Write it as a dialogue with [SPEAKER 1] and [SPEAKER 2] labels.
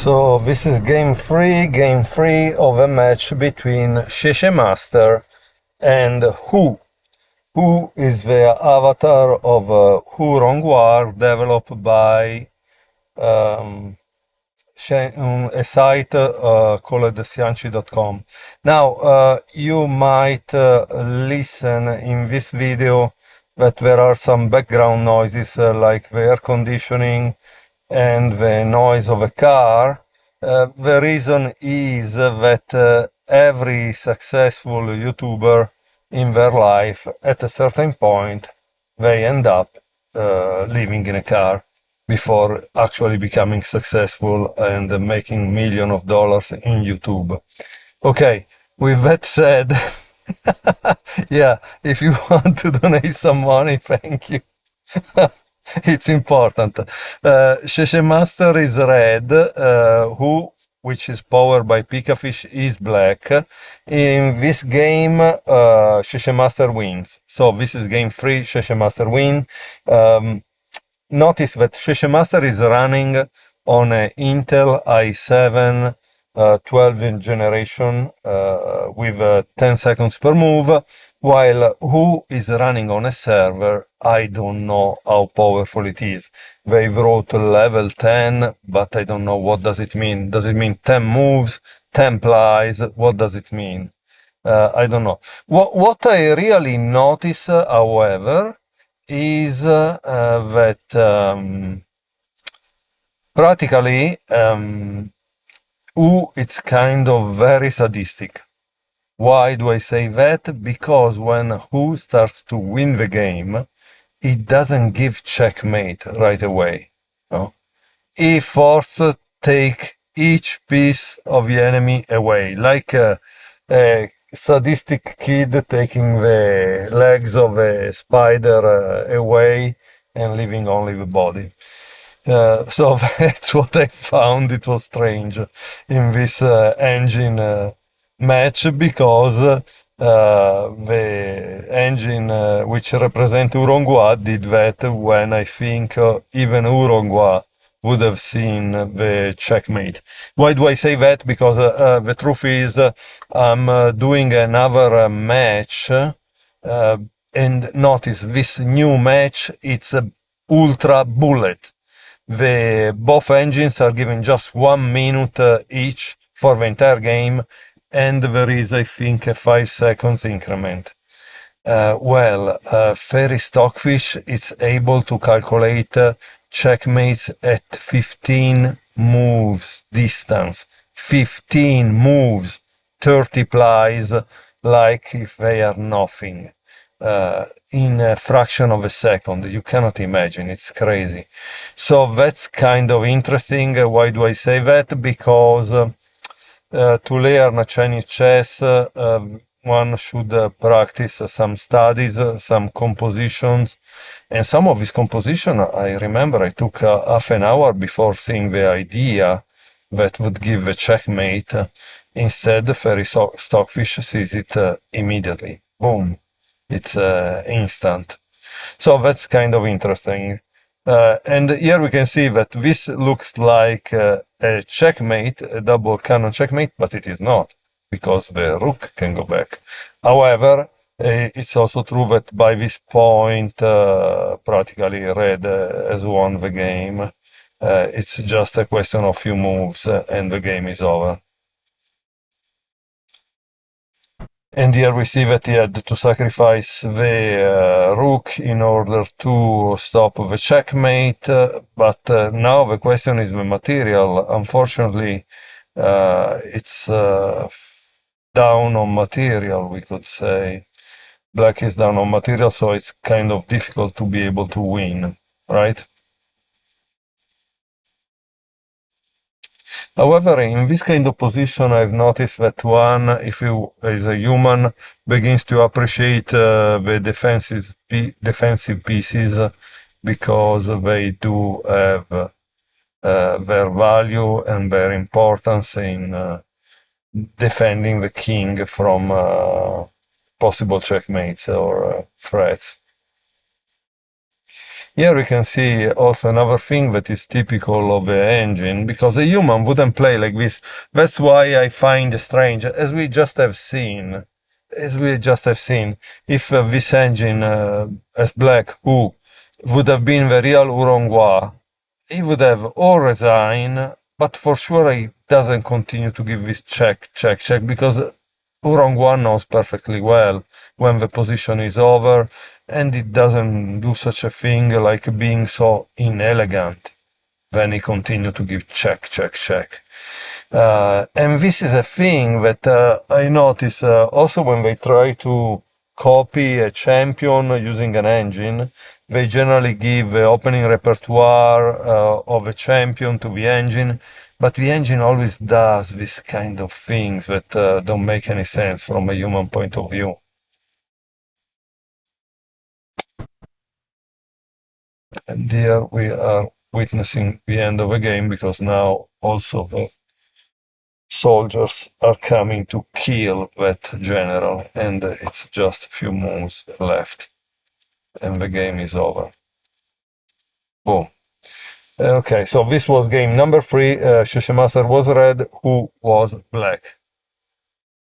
[SPEAKER 1] So this is game three of a match between XieXieMaster and Hu. Hu is the avatar of Hu ROng Hua, developed by a site called XiangQi.com. Now, you might listen in this video that there are some background noises like the air conditioning and the noise of a car. The reason is that every successful YouTuber in their life, at a certain point, they end up living in a car before actually becoming successful and making millions of dollars in YouTube. Okay, with that said, yeah, if you want to donate some money, thank you. It's important. XiangQiMaster is red, Hu, which is powered by Pikafish, is black. In this game, XiangQiMaster wins. So this is game 3, XiangQiMaster win. Notice that XiangQiMaster is running on an Intel i7 12th generation with 10 seconds per move, while Hu is running on a server. I don't know how powerful it is. They wrote level 10, but I don't know what does it mean. Does it mean 10 moves, 10 plies? What does it mean? I don't know. What I really notice, however, is that practically Hu it's kind of very sadistic. Why do I say that? Because when Hu starts to win the game, he doesn't give checkmate right away. No? He forced to take each piece of the enemy away, like a sadistic kid taking the legs of a spider away and leaving only the body. So that's what I found. It was strange in this engine match, because the engine which represents Hu ROng Hua did that when I think even Hu ROng Hua would have seen the checkmate. Why do I say that? Because the truth is I'm doing another match, and notice this new match, it's a ultra bullet. Both engines are given just 1 minute each for the entire game, and there is, I think, a 5 seconds increment. Fairy Stockfish is able to calculate checkmates at 15 moves distance. 15 moves, 30 plies, like if they are nothing. In a fraction of a second. You cannot imagine. It's crazy. So that's kind of interesting. Why do I say that? Because to learn Chinese chess, one should practice some studies, some compositions. And some of these compositions, I remember I took half an hour before seeing the idea that would give a checkmate. Instead, Fairy Stockfish sees it immediately. Boom. It's instant. So that's kind of interesting. And here we can see that this looks like a checkmate, a double cannon checkmate, but it is not, because the rook can go back. However, it's also true that by this point, practically red has won the game. It's just a question of few moves and the game is over. And here we see that he had to sacrifice the rook in order to stop the checkmate, but now the question is the material. Unfortunately, it's down on material, we could say. Black is down on material, so it's kind of difficult to be able to win, right? However, in this kind of position, I've noticed that one, if you is a human, begins to appreciate the defensive pieces, because they do have their value and their importance in defending the king from possible checkmates or threats. Here we can see also another thing that is typical of the engine, because a human wouldn't play like this. That's why I find strange, as we just have seen, if this engine, as Black Hu, would have been the real Hu ROng Hua, he would have all resign, but for sure he doesn't continue to give this check, check, check, because Hu ROng Hua knows perfectly well when the position is over, and it doesn't do such a thing like being so inelegant when he continue to give check, check, check. And this is a thing that I notice also when they try to copy a champion using an engine. They generally give the opening repertoire of a champion to the engine, but the engine always does this kind of things that don't make any sense from a human point of view. And here we are witnessing the end of the game, because now also the soldiers are coming to kill that general, and it's just a few moves left and the game is over. Boom. Okay, so this was game number 3. XieXieMaster was red, Hu was black.